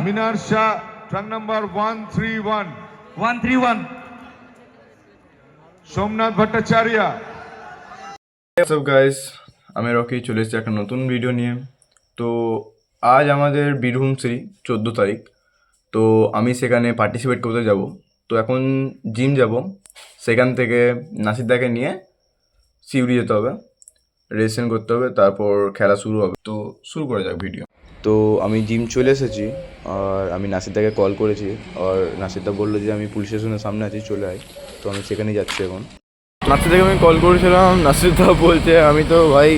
মিনার Shah, truck number 131 Somnath Bhattacharya. What's up guys, আমি Rocky চলে এসেছি একটা নতুন ভিডিও নিয়ে। তো আজ আমাদের বীরভূম শ্রী 14 তারিখ। তো আমি সেখানে পার্টিসিপেট করতে যাব। তো এখন জিম যাব, সেখান থেকে নাসিরদাকে নিয়ে সিউড়ি যেতে হবে, রেসেন করতে হবে, তারপর খেলা শুরু হবে। তো শুরু করা যাক ভিডিও। তো আমি জিম চলে এসেছি আর আমি নাসিরদাকে কল করেছি আর নাসিরদা বললো যে আমি পুলিশ স্টেশনের সামনে আছি, চলে আয়। তো আমি সেখানেই যাচ্ছি এখন। নাসিরদাকে আমি কল করেছিলাম, নাসিরদা বলছে আমি তো ভাই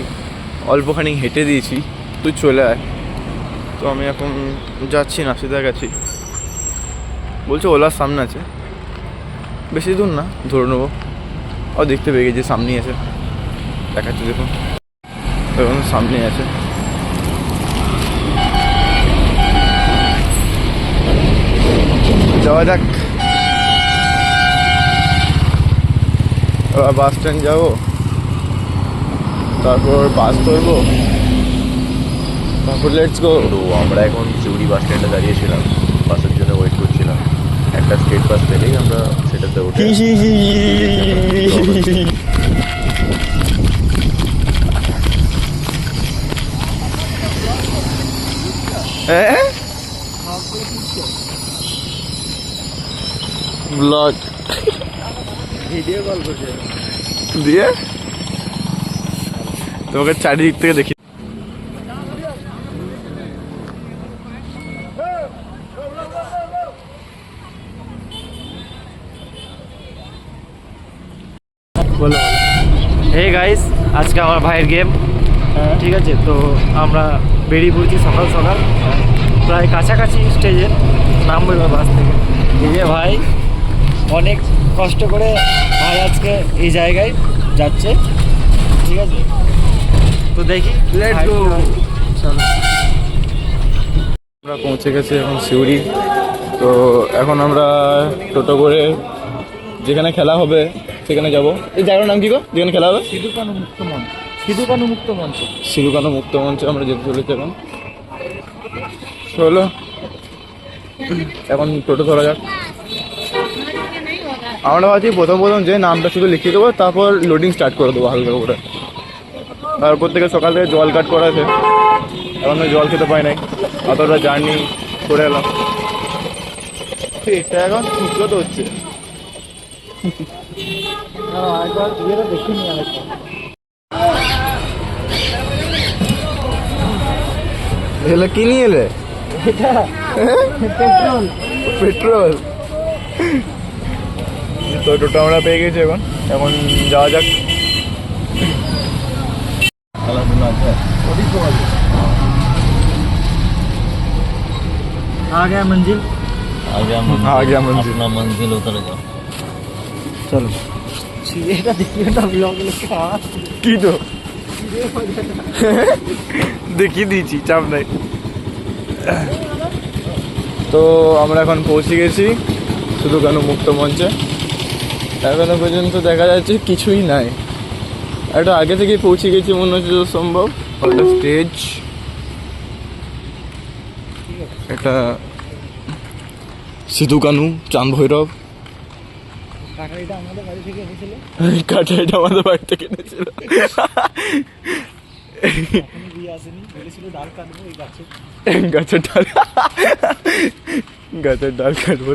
অল্পখানি হেঁটে দিয়েছি, তুই চলে আয়। তো আমি এখন যাচ্ছি নাসিরদার কাছে, বলছে ওলার সামনে আছে, বেশি দূর না, ধরে নেবো। ও দেখতে পেয়ে গেছি সামনেই আছে, দেখাচ্ছি দেখুন, এখন সামনেই আছে। যাওয়া যাক, এবার বাস স্ট্যান্ড যাবো, তারপর বাস ধরবো, তারপর লেটস গো। তো আমরা এখন সিউড়ি বাস স্ট্যান্ডে দাঁড়িয়েছিলাম, বাসের জন্য ওয়েট করছিলাম। একটা স্টেট বাস পেলেই আমরা সেটাতে উঠে ব্লগ ভিডিও কল করছে দিয়ে তোমাকে চারিদিক থেকে দেখি। বলো হে গাইস, আজকে আমার ভাইয়ের গেম, ঠিক আছে। তো আমরা বেরিয়ে পড়েছি সকাল সকাল, প্রায় কাছাকাছি স্টেজে নামবো এবার বাস থেকে। এই যে ভাই অনেক কষ্ট করে ভাই আজকে এই জায়গায় যাচ্ছে, ঠিক আছে। তো দেখি, লেটস গো। চলো, আমরা পৌঁছে গেছি এখন সিউড়ি। তো এখন আমরা টোটো করে যেখানে খেলা হবে সেখানে যাব। এই জায়গার নাম কি গো, যেখানে খেলা হবে? সিধু-কানু মুক্ত মঞ্চ। সিধু-কানু মুক্ত মঞ্চে আমরা যেতে চলেছি এখন। চলো এখন টোটো ধরা যাক। আমরা ভাবছি প্রথম যে নামটা শুধু লিখিয়ে দেবো, তারপর লোডিং স্টার্ট করে দেবো হালকা করে। তারপর থেকে সকাল থেকে জল কাট করা আছে, এখন জল খেতে পাই নাই, অতটা জার্নি করে এলাম। এটা এখন সুস্থ তো হচ্ছে। এলে কি নিয়ে এলে? পেট্রোল। তো টোটো আমরা পেয়ে গেছি, এখন এখন যাওয়া যাক। आ गया मंजिल, आ गया मंजिल। अपना मंजिल उतर जाओ। चलो এটা দেখিও না, ব্লগ লেখা কি তো দেখিয়ে দিয়েছি, চাপ নাই। তো আমরা এখন পৌঁছে গেছি সিধু-কানু মুক্ত মঞ্চে। এখনো পর্যন্ত দেখা যাচ্ছে কিছুই নাই, একটা আগে থেকেই পৌঁছে গেছি মনে হচ্ছে যত সম্ভব। একটা স্টেজ, এটা সিধু-কানু, চাঁদ ভৈরব। কাটারিটা আমাদের বাড়ি থেকে এনেছিল, কাটারিটা আমাদের বাড়ি থেকে এনেছিল। এখনো দিয়ে আসেনি, বলেছিল ডাল কাটবো এই গাছে, গাছের ডাল, গাছের ডাল কাটবো।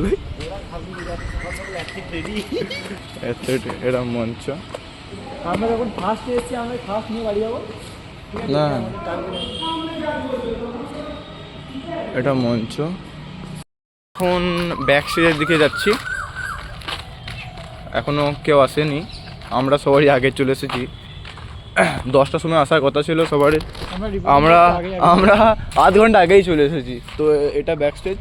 এটা মঞ্চ। আমরা যখন ফার্স্ট এসেছি, আমরা ফার্স্ট নিয়ে বাড়ি যাবো না, এটা মঞ্চ। এখন ব্যাক স্টেজের দিকে যাচ্ছি, এখনো কেউ আসেনি, আমরা সবারই আগে চলে এসেছি। 10টার সময় আসার কথা ছিল সবারই, আমরা আধ ঘন্টা আগেই চলে এসেছি। তো এটা ব্যাক স্টেজ,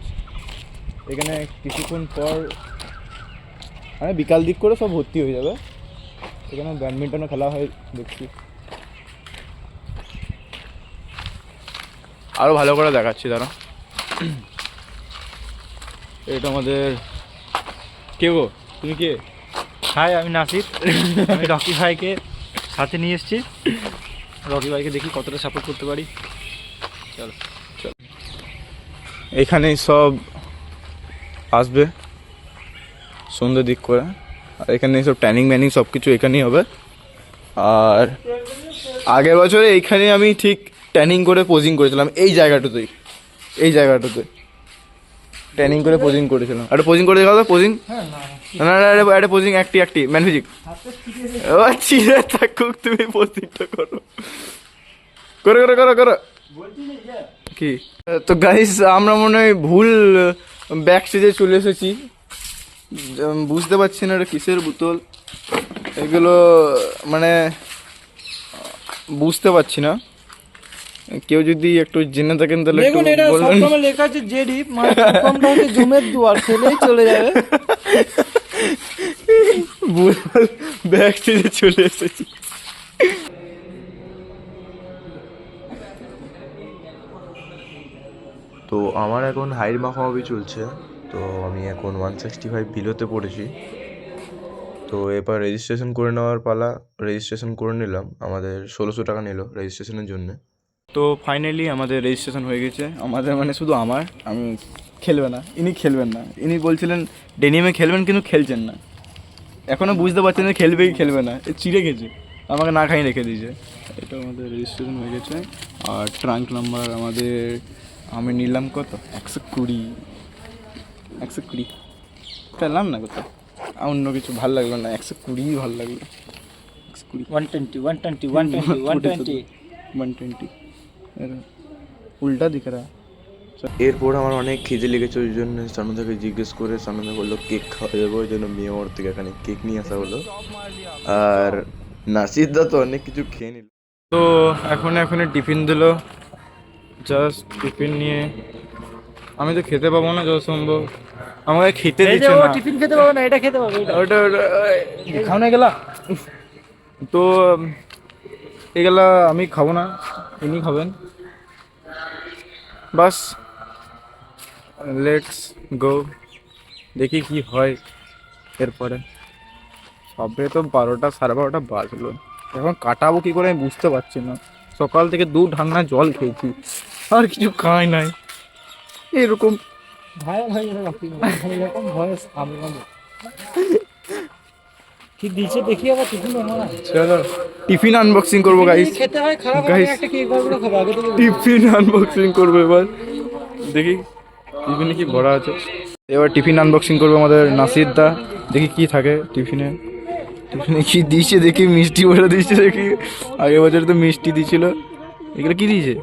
এখানে কিছুক্ষণ পর মানে বিকাল দিক করে সব ভর্তি হয়ে যাবে। এখানে ব্যাডমিন্টনও খেলা হয় দেখছি, আরও ভালো করে দেখাচ্ছি তারা। এটা আমাদের কে গো, তুমি কে? হাই, আমি নাসির। আমি রকি ভাইকে সাথে নিয়ে এসেছি, রকি ভাইকে দেখি কতটা সাপোর্ট করতে পারি। চলো। এখানেই সব আসবে সন্ধ্যে দিক করে, আর এখানে সব ট্যানিং ম্যানিং সব কিছু এখানেই হবে। আর আগের বছরে এইখানে আমি ঠিক ট্যানিং করে পোজিং করেছিলাম, এই জায়গাটাতেই ট্যানিং করে পোজিং করেছিলাম। একটা পোজিং করে দেখা পোজিং, না একটা পোজিং একটি ম্যান ফিজিক। ও চিড়ে থাকুক, তুমি পোজিংটা করো কি। তো গাইস আমরা মনে হয় ভুল ব্যাক স্টেজে চলে এসেছি, বুঝতে পারছি না এটা কিসের বোতল, এগুলো মানে বুঝতে পারছি না। কেউ যদি একটু জেনে থাকেন তাহলে দেখুন, এটা সবসময় লেখা আছে জেডি, মানে কমটা হচ্ছে জুমের দুয়ার, খেলেই চলে যাবে। ভুল ব্যাক স্টেজে চলে এসেছি। তো আমার এখন হাইট মাখামাখি চলছে, তো আমি এখন 165 বিলোতে পড়েছি। তো এবার রেজিস্ট্রেশন করে নেওয়ার পালা, রেজিস্ট্রেশন করে নিলাম। আমাদের 1600 টাকা নিল রেজিস্ট্রেশনের জন্য। তো ফাইনালি আমাদের রেজিস্ট্রেশন হয়ে গেছে। আমাদের মানে শুধু আমি খেলবে না, ইনি খেলবেন না, ইনি বলছিলেন ডেনিমে খেলবেন কিন্তু খেলছেন না, এখনও বুঝতে পারছেন না খেলবে কি খেলবে না, চিড়ে গেছে, আমাকে না খাই রেখে দিয়েছে। এটা আমাদের রেজিস্ট্রেশন হয়ে গেছে। আর ট্রাঙ্ক নাম্বার আমাদের আমি নিলাম কত 120 পেলাম না কোথাও, অন্য কিছু ভালো লাগলো না, 120 ভালো লাগলো। 120 উল্টা দিক রা। এরপর আমার অনেক খিদে লেগেছে, ওই জন্য সানন্দাকে জিজ্ঞেস করে সানন্দা বললো কেক খাওয়া যাবে, ওই জন্য মেয়ে ওর থেকে এখানে কেক নিয়ে আসা হলো। আর নাসিরদা তো অনেক কিছু খেয়ে নিল। তো এখন টিফিন দিল, জাস্ট টিফিন নিয়ে আমি তো খেতে পাবো না যত সম্ভব, আমাকে খেতে দিচ্ছে না। টিফিন খেতে পাবো না, এটা খেতে পাবো, ওটা খাও না গেলা। তো এগুলা আমি খাবো না, ইনি খাবেন। বাস লেটস গো, দেখি কি হয় এরপরে। সবে তো 12টা 12:30 বাজলো, এখন কাটাবো কি করে আমি বুঝতে পারছি না। সকাল থেকে 2 ঢাকনা জল খেয়েছি, আর কিছু খাই নাই। এরকম কি দিচ্ছে দেখি, আবার টিফিন চলো টিফিন আনবক্সিং করবো গাইস। খেতে হয় খারাপ, একটা কেক বারগুলো খাবো আগে থেকে। টিফিন আনবক্সিং করবো এবার, দেখি টিফিনে কি ভরা আছে। এবার টিফিন আনবক্সিং করবো আমাদের নাসিরদা, দেখি কি থাকে টিফিনে কি দিয়েছে, দেখি মিষ্টি বলে দিয়েছে, দেখি আগের বছর তো মিষ্টি দিয়েছিল, এগুলো কি দিয়েছে?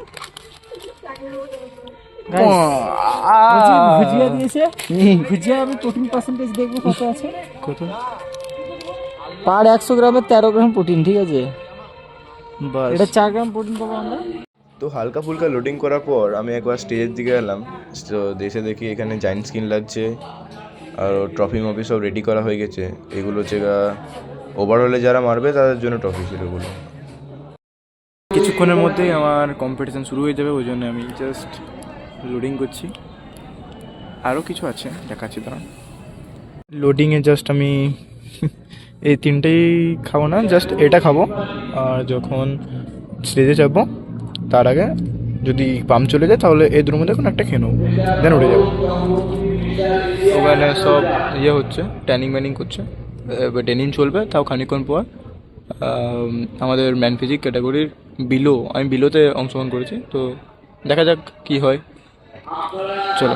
ভুজিয়া দিয়েছে, ভুজিয়া আমি প্রোটিন পার্সেন্টেজ দেখবো কত আছে। কত? পার 100 গ্রামে 13 গ্রাম প্রোটিন, ঠিক আছে, বাস এটা 4 গ্রাম প্রোটিন পাবো আমরা। তো হালকা ফুলকা লোডিং করার পর আমি একবার স্টেজের দিকে এলাম। তো দেশে দেখি এখানে জায়েন্ট স্ক্রিন লাগছে, আর ট্রফি মফি সব রেডি করা হয়ে গেছে। এগুলো হচ্ছে ওভারঅলে যারা মারবে তাদের জন্য ট্রফি ছিল এগুলো। কিছুক্ষণের মধ্যেই আমার কম্পিটিশান শুরু হয়ে যাবে, ওই জন্য আমি জাস্ট লোডিং করছি। আরও কিছু আছে দেখাচ্ছি দাঁড়ান। লোডিংয়ে জাস্ট আমি এই 3টেই খাবো না, জাস্ট এটা খাবো। আর যখন স্টেজে যাবো তার আগে যদি পাম্প চলে যায় তাহলে এই দুটোর মধ্যে কোনো একটা খেয়ে নেবো, দেন উঠে যাবো। ওখানে সব হচ্ছে ট্যানিং ম্যানিং করছে, এবার ডেনিম চলবে, তাও খানিকক্ষণ পর। আমাদের ম্যান ফিজিক ক্যাটাগরির আমি বিলোতে অংশগ্রহণ করেছি, তো দেখা যাক কি হয়, চলো।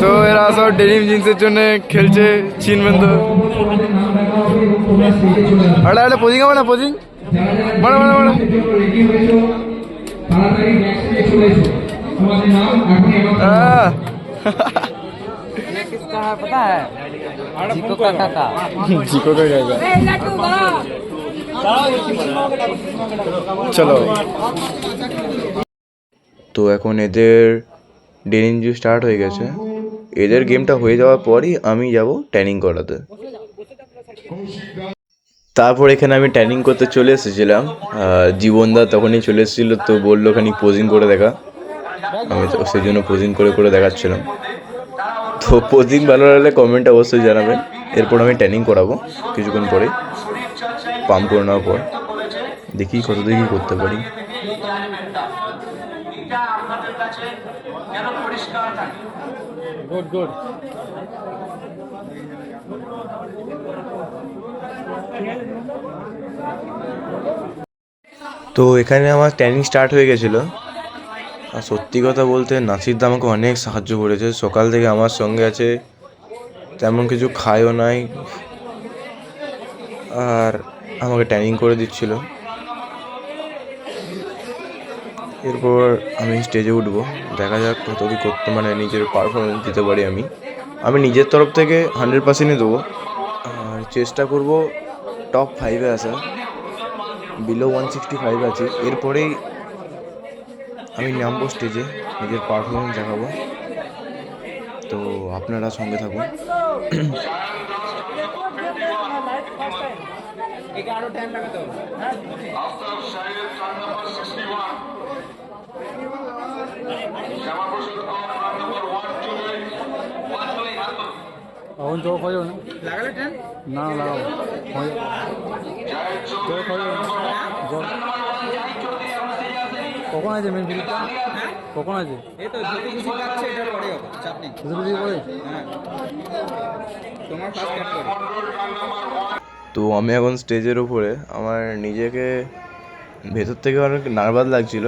তো এরা সব ডেনিম জিন্সের জন্য খেলছে, চিনবেন তো। আরে পোজিং হবে না, পোজিং মানে চলো। তো এখন এদের ডেনিম জিম স্টার্ট হয়ে গেছে, এদের গেমটা হয়ে যাওয়ার পরই আমি যাব ট্যানিং করাতে। তারপর এখানে আমি ট্যানিং করতে চলে এসেছিলাম, জীবনদা তখনই চলে এসেছিলো, তো বললো খানিক পোজিং করে দেখা। আমি তো সেই জন্য পোজিং করে দেখাচ্ছিলাম। তো পোজিং ভালো লাগলে কমেন্টে অবশ্যই জানাবেন। এরপর আমি ট্যানিং করাবো কিছুক্ষণ পরে, পাম্প করে নেওয়ার পর দেখি কত দেখি করতে পারি। আছে যেন পরিষ্কার থাকে। Good good. তো এখানে আমার ট্রেনিং স্টার্ট হয়ে গেছিলো। আর সত্যি কথা বলতে নাসিরদা আমাকে অনেক সাহায্য করেছে, সকাল থেকে আমার সঙ্গে আছে, তেমন কিছু খায়ও নাই, আর আমাকে ট্রেনিং করে দিচ্ছিল। এরপর আমি স্টেজে উঠবো, দেখা যাক কত কি করতে মানে নিজের পারফরমেন্স দিতে পারি। আমি নিজের তরফ থেকে 100%ই দেবো, আর চেষ্টা করব টপ 5-এ আসা। বিলো 165 আছে, এরপরেই আমি নামবো স্টেজে, নিজের পারফরমেন্স দেখাবো। তো আপনারা সঙ্গে থাকুন। এখন জোর খাওয়া যাবে না? লাগালে ট্রেন না লাগাবো জোর খাওয়া যাবে না? জোর কখন আছে মেন ভিডিওটা? কখন আছে? এই তো যদি কিছু কাটছে এটার পরে হবে, চাপ নেই। বুঝলি পরে হ্যাঁ, তোমার ফার্স্ট কাট করে। তো আমি এখন স্টেজের উপরে, আমার নিজেকে ভেতর থেকে অনেক নার্ভাস লাগছিল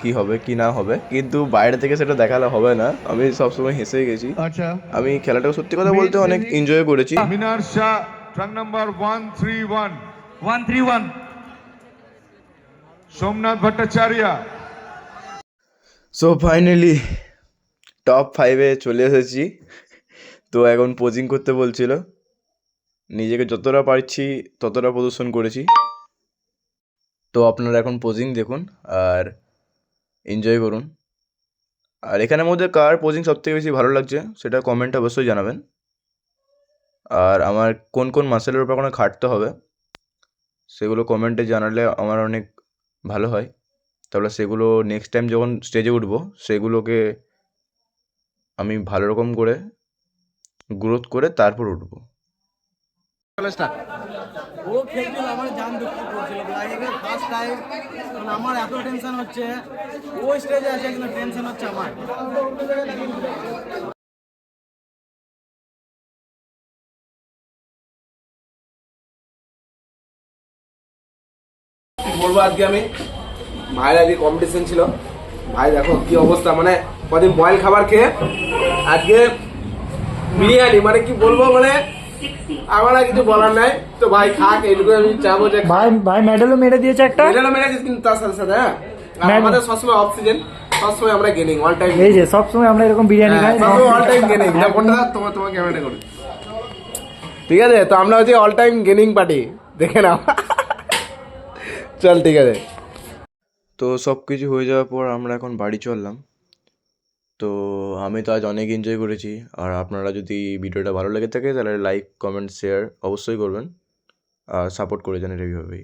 কি হবে কি না হবে, কিন্তু বাইরে থেকে সেটা দেখালে হবে না। আমি সবসময় হেসে গেছি। আচ্ছা, আমি খেলাটাকে সত্যি কথা বলতে অনেক এনজয় করেছি। Minar Shah truck number 131, 131 Somnath Bhattacharya. So finally top 5-এ চলে এসেছি। তো এখন পোজিং করতে বলছিল, নিজেকে যতটা পারছি ততটা প্রদর্শন করেছি। তো আপনারা এখন পোজিং দেখুন আর এনজয় করুন। আর এখানের মধ্যে কার পোজিং সবথেকে বেশি ভালো লাগছে সেটা কমেন্টে অবশ্যই জানাবেন। আর আমার কোন কোন মাসেলের উপর কোনো খাটতে হবে সেগুলো কমেন্টে জানালে আমার অনেক ভালো হয়। তাহলে সেগুলো নেক্সট টাইম যখন স্টেজে উঠবো সেগুলোকে আমি ভালো রকম করে গ্রোথ করে তারপর উঠবো। ও খেলছিল, আমার জান দুঃখ করছিল, লাগে ফার্স্ট টাইম। আমার এত টেনশন হচ্ছে, ও স্টেজে আছে কিন্তু টেনশন হচ্ছে আমার। বলবো আজকে আমি ভাইয়ের আজকে কম্পিটিশন ছিল। ভাই দেখো কি অবস্থা, মানে কদিন বয়েল খাবার খেয়ে আজকে বিরিয়ানি, মানে কি বলবো, মানে আমার আর কিছু বলার নাই। তো ভাই খাক, এইটুকু আমি চাবো যে ভাই ভাই মেডেলও মেরে দিয়েছে একটা। মেডেলও মেরেছিস, কিন্তু তার সাথে সাথে হ্যাঁ আর আমাদের সবসময় অক্সিজেন, সবসময় আমরা গেনিং, অল টাইম। এই যে সবসময় আমরা এরকম বিরিয়ানি খাই, সবসময় অল টাইম গেনিং। তোমার ক্যামেরাটা করুন, ঠিক আছে? তো আমরা হচ্ছে অল টাইম গেনিং পার্টি, দেখে নাও। চল ঠিক আছে। তো সব কিছু হয়ে যাওয়ার পর আমরা এখন বাড়ি চললাম। তো আমি তো আজ অনেক এনজয় করেছি। আর আপনারা যদি ভিডিওটা ভালো লেগে থাকে তাহলে লাইক কমেন্ট শেয়ার অবশ্যই করবেন, আর সাপোর্ট করে যান এইভাবেই।